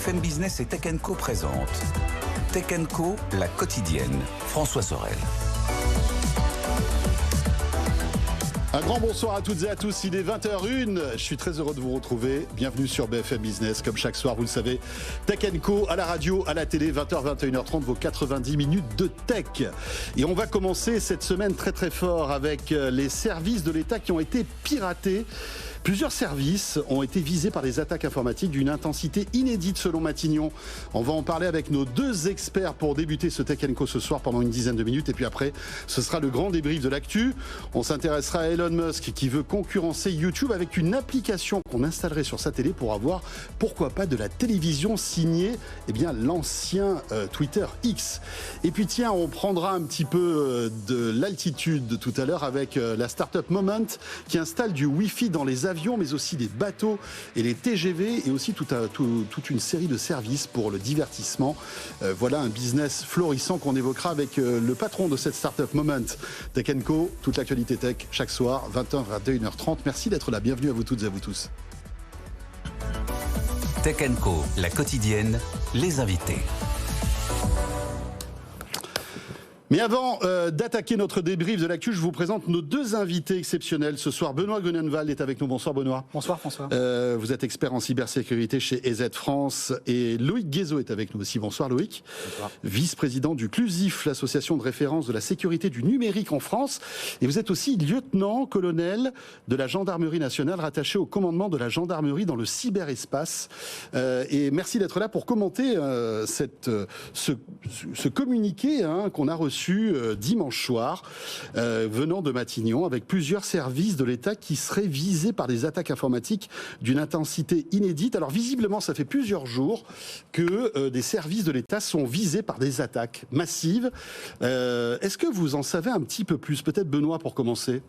BFM Business et Tech & Co présente Tech & Co, la quotidienne. François Sorel. Un grand bonsoir à toutes et à tous, il est 20h01, je suis très heureux de vous retrouver, bienvenue sur BFM Business, comme chaque soir vous le savez, Tech & Co à la radio, à la télé, 20h, 21h30, vos 90 minutes de tech. Et on va commencer cette semaine très très fort avec les services de l'État qui ont été piratés. Plusieurs services ont été visés par des attaques informatiques d'une intensité inédite selon Matignon. On va en parler avec nos deux experts pour débuter ce Tech & Co ce soir pendant une dizaine de minutes. Et puis après, ce sera le grand débrief de l'actu. On s'intéressera à Elon Musk qui veut concurrencer YouTube avec une application qu'on installerait sur sa télé pour avoir, pourquoi pas, de la télévision signée l'ancien Twitter X. Et puis tiens, on prendra un petit peu de l'altitude tout à l'heure avec la start-up Moment qui installe du Wi-Fi dans les avions, mais aussi les bateaux et les TGV, et aussi toute une série de services pour le divertissement. Voilà un business florissant qu'on évoquera avec le patron de cette start-up Moment, Tech & Co. Toute l'actualité tech chaque soir, 20h, 21h30. Merci d'être là. Bienvenue à vous toutes et à vous tous. Tech & Co, la quotidienne, les invités. Mais avant d'attaquer notre débrief de l'actu, je vous présente nos deux invités exceptionnels ce soir. Benoît Gonenwald est avec nous. Bonsoir Benoît. Bonsoir François. Vous êtes expert en cybersécurité chez EZ France. Et Loïc Guézot est avec nous aussi. Bonsoir Loïc. Bonsoir. Vice-président du CLUSIF, l'association de référence de la sécurité du numérique en France. Et vous êtes aussi lieutenant-colonel de la gendarmerie nationale, rattaché au commandement de la gendarmerie dans le cyberespace. Et merci d'être là pour commenter ce communiqué qu'on a reçu dimanche soir venant de Matignon, avec plusieurs services de l'État qui seraient visés par des attaques informatiques d'une intensité inédite. Alors visiblement, ça fait plusieurs jours que des services de l'État sont visés par des attaques massives. Est-ce que vous en savez un petit peu plus? Peut-être Benoît pour commencer.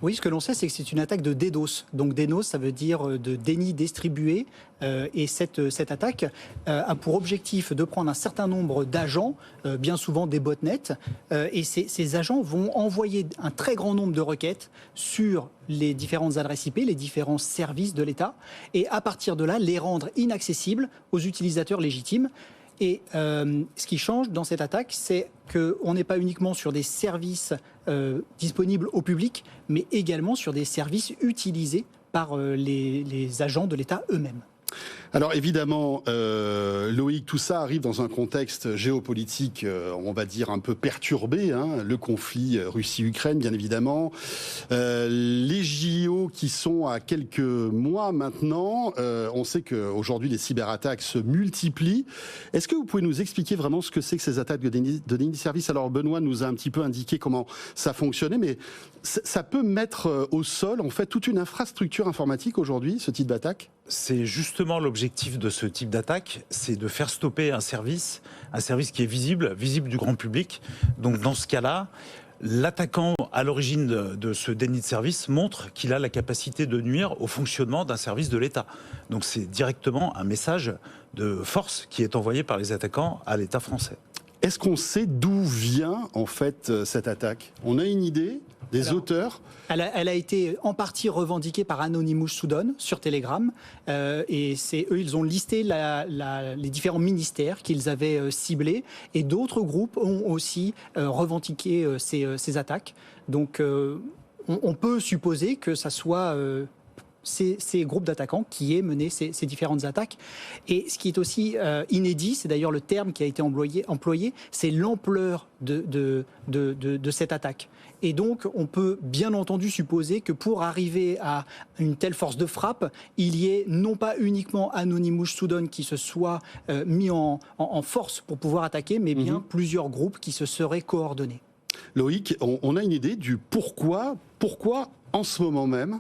Oui, ce que l'on sait, c'est que c'est une attaque de DDoS. Donc DDoS, ça veut dire de déni distribué. Et cette attaque a pour objectif de prendre un certain nombre d'agents, bien souvent des botnets, et ces agents vont envoyer un très grand nombre de requêtes sur les différentes adresses IP, les différents services de l'État, et à partir de là, les rendre inaccessibles aux utilisateurs légitimes. Et ce qui change dans cette attaque, c'est qu'on n'est pas uniquement sur des services disponibles au public, mais également sur des services utilisés par les agents de l'État eux-mêmes. Alors évidemment, Loïc, tout ça arrive dans un contexte géopolitique, on va dire, un peu perturbé. Le conflit Russie-Ukraine, bien évidemment. Les JO qui sont à quelques mois maintenant. On sait qu'aujourd'hui, les cyberattaques se multiplient. Est-ce que vous pouvez nous expliquer vraiment ce que c'est que ces attaques de déni de service? Alors Benoît nous a un petit peu indiqué comment ça fonctionnait, mais ça peut mettre au sol, en fait, toute une infrastructure informatique aujourd'hui, ce type d'attaque? C'est justement l'objectif de ce type d'attaque, c'est de faire stopper un service qui est visible du grand public. Donc dans ce cas-là, l'attaquant à l'origine de ce déni de service montre qu'il a la capacité de nuire au fonctionnement d'un service de l'État. Donc c'est directement un message de force qui est envoyé par les attaquants à l'État français. Est-ce qu'on sait d'où vient en fait cette attaque? On a une idée des auteurs? Elle a été en partie revendiquée par Anonymous Soudan sur Telegram, et eux, ils ont listé les différents ministères qu'ils avaient ciblés, et d'autres groupes ont aussi revendiqué ces attaques. Donc on peut supposer que ça soit ces groupes d'attaquants qui aient mené ces différentes attaques. Et ce qui est aussi inédit, c'est d'ailleurs le terme qui a été employé, c'est l'ampleur de cette attaque. Et donc, on peut bien entendu supposer que pour arriver à une telle force de frappe, il y ait non pas uniquement Anonymous Soudan qui se soit mis en force pour pouvoir attaquer, mais bien plusieurs groupes qui se seraient coordonnés. Loïc, on a une idée du pourquoi en ce moment même?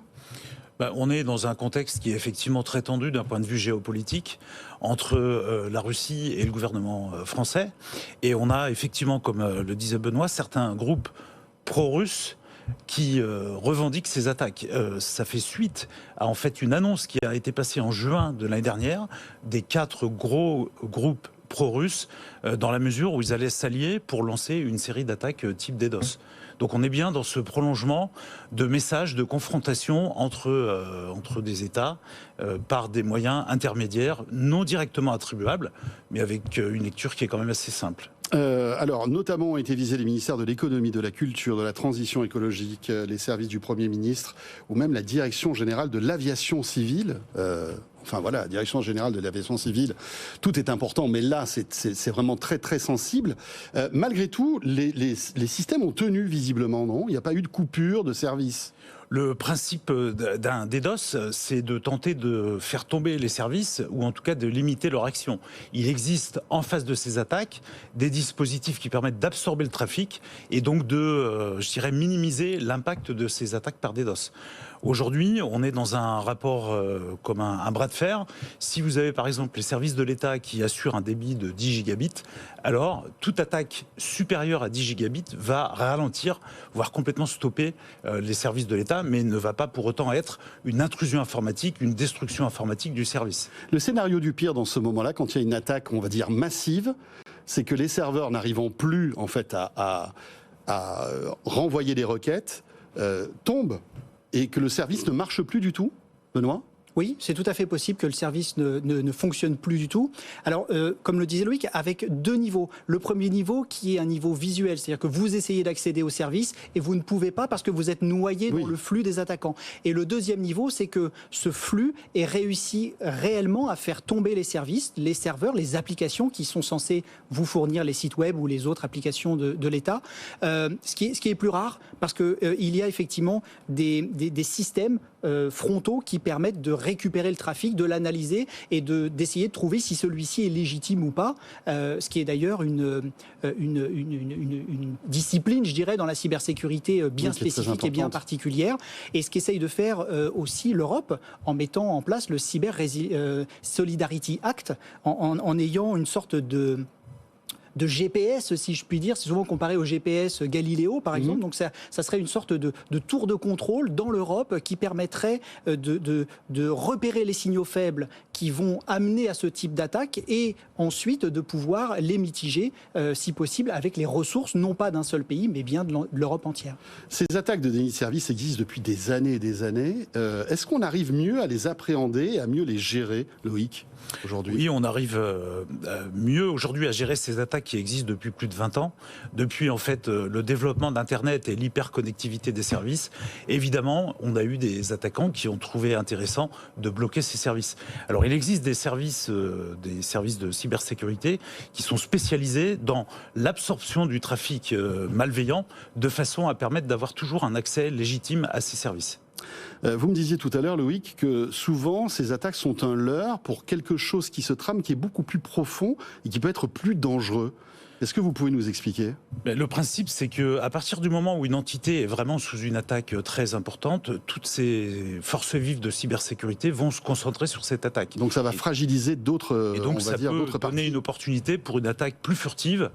On est dans un contexte qui est effectivement très tendu d'un point de vue géopolitique entre la Russie et le gouvernement français. Et on a effectivement, comme le disait Benoît, certains groupes pro-russes qui revendiquent ces attaques. Ça fait suite à en fait une annonce qui a été passée en juin de l'année dernière des 4 gros groupes pro-russes dans la mesure où ils allaient s'allier pour lancer une série d'attaques type DDoS. Donc on est bien dans ce prolongement de messages, de confrontation entre des États par des moyens intermédiaires non directement attribuables, mais avec une lecture qui est quand même assez simple. Alors, notamment ont été visés les ministères de l'économie, de la culture, de la transition écologique, les services du Premier ministre, ou même la direction générale de l'aviation civile. Enfin voilà, la direction générale de l'aviation civile, tout est important, mais là, c'est vraiment très très sensible. Malgré tout, les systèmes ont tenu visiblement, non ? Il n'y a pas eu de coupure de service. Le principe d'un DDoS, c'est de tenter de faire tomber les services, ou en tout cas de limiter leur action. Il existe en face de ces attaques des dispositifs qui permettent d'absorber le trafic et donc de, je dirais, minimiser l'impact de ces attaques par DDoS. Aujourd'hui, on est dans un rapport comme un bras de fer. Si vous avez par exemple les services de l'État qui assurent un débit de 10 gigabits, alors toute attaque supérieure à 10 gigabits va ralentir, voire complètement stopper les services de l'État, mais ne va pas pour autant être une intrusion informatique, une destruction informatique du service. Le scénario du pire dans ce moment-là, quand il y a une attaque, on va dire massive, c'est que les serveurs n'arrivant plus en fait à renvoyer des requêtes tombent et que le service ne marche plus du tout, Benoît ? Oui, c'est tout à fait possible que le service ne fonctionne plus du tout. Alors, comme le disait Loïc, avec deux niveaux. Le premier niveau qui est un niveau visuel, c'est-à-dire que vous essayez d'accéder au service et vous ne pouvez pas parce que vous êtes noyé dans le flux des attaquants. Et le deuxième niveau, c'est que ce flux est réussi réellement à faire tomber les services, les serveurs, les applications qui sont censées vous fournir les sites web ou les autres applications de l'État. Ce qui est plus rare parce qu'il y a effectivement des systèmes frontaux qui permettent de récupérer le trafic, de l'analyser et d'essayer de trouver si celui-ci est légitime ou pas, ce qui est d'ailleurs une discipline, je dirais, dans la cybersécurité bien spécifique et bien particulière, et ce qu'essaye de faire aussi l'Europe en mettant en place le Cyber Solidarity Act, en ayant une sorte de GPS, si je puis dire. C'est souvent comparé au GPS Galileo, par exemple. Donc ça serait une sorte de tour de contrôle dans l'Europe qui permettrait de repérer les signaux faibles qui vont amener à ce type d'attaque et ensuite de pouvoir les mitiger, si possible, avec les ressources, non pas d'un seul pays, mais bien de l'Europe entière. Ces attaques de déni de service existent depuis des années et des années. Est-ce qu'on arrive mieux à les appréhender, à mieux les gérer, Loïc, aujourd'hui ? Oui, on arrive mieux aujourd'hui à gérer ces attaques qui existent depuis plus de 20 ans, depuis en fait le développement d'Internet et l'hyperconnectivité des services. Évidemment, on a eu des attaquants qui ont trouvé intéressant de bloquer ces services. Alors, il existe des services de cybersécurité qui sont spécialisés dans l'absorption du trafic malveillant de façon à permettre d'avoir toujours un accès légitime à ces services. Vous me disiez tout à l'heure, Loïc, que souvent ces attaques sont un leurre pour quelque chose qui se trame, qui est beaucoup plus profond et qui peut être plus dangereux. Est-ce que vous pouvez nous expliquer ? Le principe, c'est qu'à partir du moment où une entité est vraiment sous une attaque très importante, toutes ces forces vives de cybersécurité vont se concentrer sur cette attaque. Donc ça va fragiliser d'autres, et donc on va ça dire, peut d'autres donner parties. une opportunité pour une attaque plus furtive,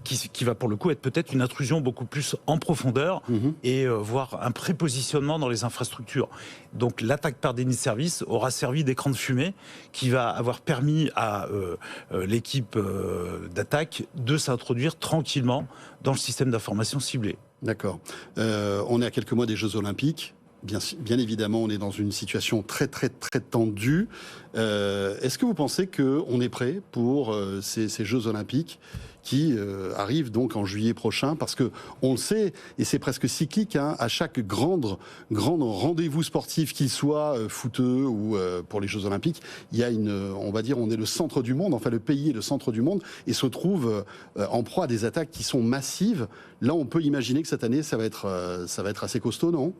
qui va pour le coup être peut-être une intrusion beaucoup plus en profondeur et voire un prépositionnement dans les infrastructures. Donc l'attaque par déni de service aura servi d'écran de fumée qui va avoir permis à l'équipe d'attaque de s'introduire tranquillement dans le système d'information ciblé. D'accord. On est à quelques mois des Jeux Olympiques. Bien évidemment, on est dans une situation très très très tendue. Est-ce que vous pensez qu'on est prêt pour ces Jeux Olympiques qui arrivent donc en juillet prochain, parce que on le sait, et c'est presque cyclique, hein, à chaque grand rendez-vous sportif, qu'il soit footeux ou pour les Jeux Olympiques, il y a on va dire, on est le centre du monde, enfin le pays est le centre du monde, et se trouve en proie à des attaques qui sont massives. Là, on peut imaginer que cette année, ça va être assez costaud, non,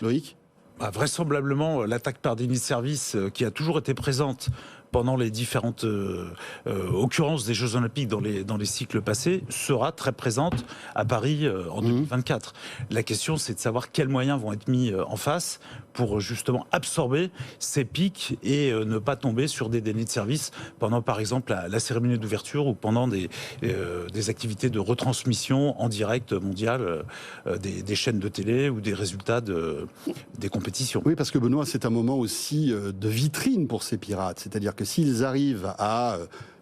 Loïc ? Vraisemblablement, l'attaque par déni de service qui a toujours été présente pendant les différentes occurrences des Jeux Olympiques dans les cycles passés, sera très présente à Paris en 2024. La question, c'est de savoir quels moyens vont être mis en face pour justement absorber ces pics et ne pas tomber sur des dénis de service pendant, par exemple, la cérémonie d'ouverture ou pendant des activités de retransmission en direct mondial des chaînes de télé ou des résultats des compétitions. Oui, parce que Benoît, c'est un moment aussi de vitrine pour ces pirates. C'est-à-dire que s'ils arrivent à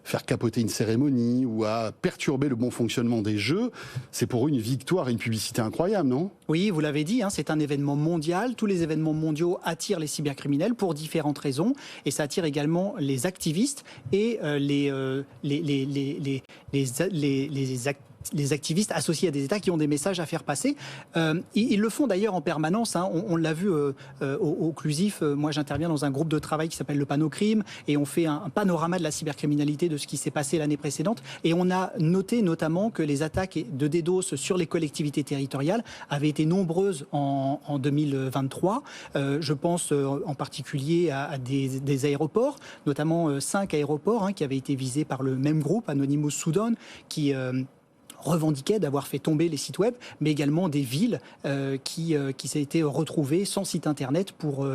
faire capoter une cérémonie ou à perturber le bon fonctionnement des jeux, c'est pour eux une victoire et une publicité incroyable, non ? Oui, vous l'avez dit, c'est un événement mondial. Tous les événements mondiaux attirent les cybercriminels pour différentes raisons. Et ça attire également les activistes et les activistes associés à des États qui ont des messages à faire passer. Ils le font d'ailleurs en permanence. On l'a vu au Clusif. Moi, j'interviens dans un groupe de travail qui s'appelle le Panocrime et on fait un panorama de la cybercriminalité de ce qui s'est passé l'année précédente. Et on a noté notamment que les attaques de DDoS sur les collectivités territoriales avaient été nombreuses en 2023. Je pense en particulier à des aéroports, notamment 5 aéroports qui avaient été visés par le même groupe, Anonymous Sudan, qui revendiquaient d'avoir fait tomber les sites web, mais également des villes qui s'est été retrouvées sans site internet pour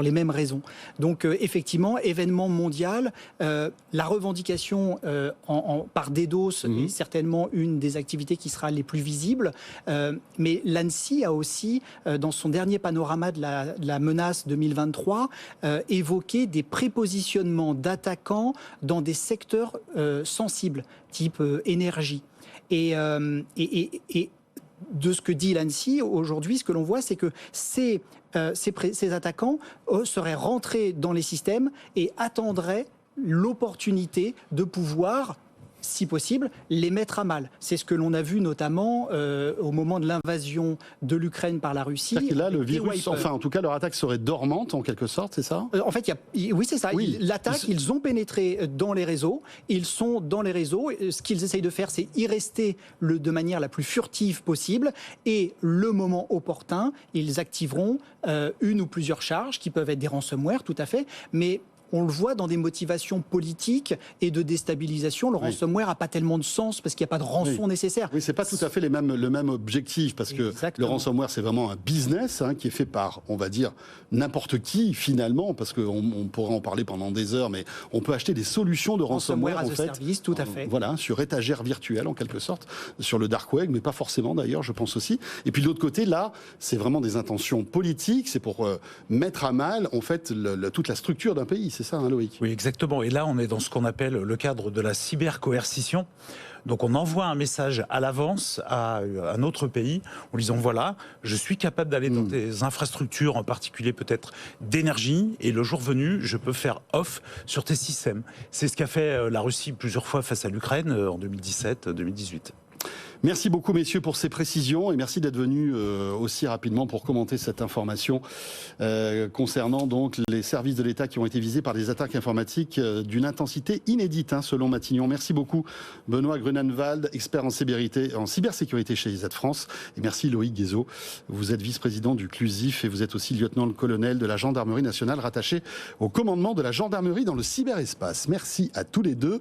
les mêmes raisons. Donc effectivement, événement mondial, la revendication par DDoS est certainement une des activités qui sera les plus visibles, mais l'ANSSI a aussi, dans son dernier panorama de la menace 2023, évoqué des prépositionnements d'attaquants dans des secteurs sensibles, type énergie. Et de ce que dit l'ANSSI, aujourd'hui, ce que l'on voit, c'est que ces attaquants seraient rentrés dans les systèmes et attendraient l'opportunité de pouvoir, si possible, les mettre à mal. C'est ce que l'on a vu notamment au moment de l'invasion de l'Ukraine par la Russie. C'est-à-dire que là, le virus, enfin en tout cas, leur attaque serait dormante en quelque sorte, c'est ça ? En fait, oui, c'est ça. Oui. L'attaque, ils ont pénétré dans les réseaux. Ils sont dans les réseaux. Ce qu'ils essayent de faire, c'est y rester de manière la plus furtive possible. Et le moment opportun, ils activeront une ou plusieurs charges qui peuvent être des ransomware, tout à fait. Mais on le voit dans des motivations politiques et de déstabilisation. Le ransomware n'a pas tellement de sens parce qu'il n'y a pas de rançon nécessaire. Oui, c'est pas tout à fait le même objectif parce que le ransomware, c'est vraiment un business qui est fait par, on va dire, n'importe qui finalement, parce qu'on pourrait en parler pendant des heures, mais on peut acheter des solutions de ransomware en fait. Service, tout à fait. Voilà, sur étagère virtuelle en quelque sorte, sur le dark web, mais pas forcément d'ailleurs, je pense aussi. Et puis de l'autre côté, là, c'est vraiment des intentions politiques, c'est pour mettre à mal en fait toute la structure d'un pays. C'est ça, Loïc ? Oui, exactement. Et là, on est dans ce qu'on appelle le cadre de la cybercoercition. Donc on envoie un message à l'avance à un autre pays en lui disant voilà, je suis capable d'aller dans tes infrastructures, en particulier peut-être d'énergie, et le jour venu, je peux faire off sur tes systèmes. C'est ce qu'a fait la Russie plusieurs fois face à l'Ukraine en 2017-2018. Merci beaucoup, messieurs, pour ces précisions et merci d'être venus aussi rapidement pour commenter cette information concernant donc les services de l'État qui ont été visés par des attaques informatiques d'une intensité inédite, selon Matignon. Merci beaucoup, Benoît Grunenwald, expert en cybersécurité chez Z France. Et merci, Loïc Guézot. Vous êtes vice-président du Clusif et vous êtes aussi lieutenant-colonel de la Gendarmerie nationale rattaché au commandement de la gendarmerie dans le cyberespace. Merci à tous les deux.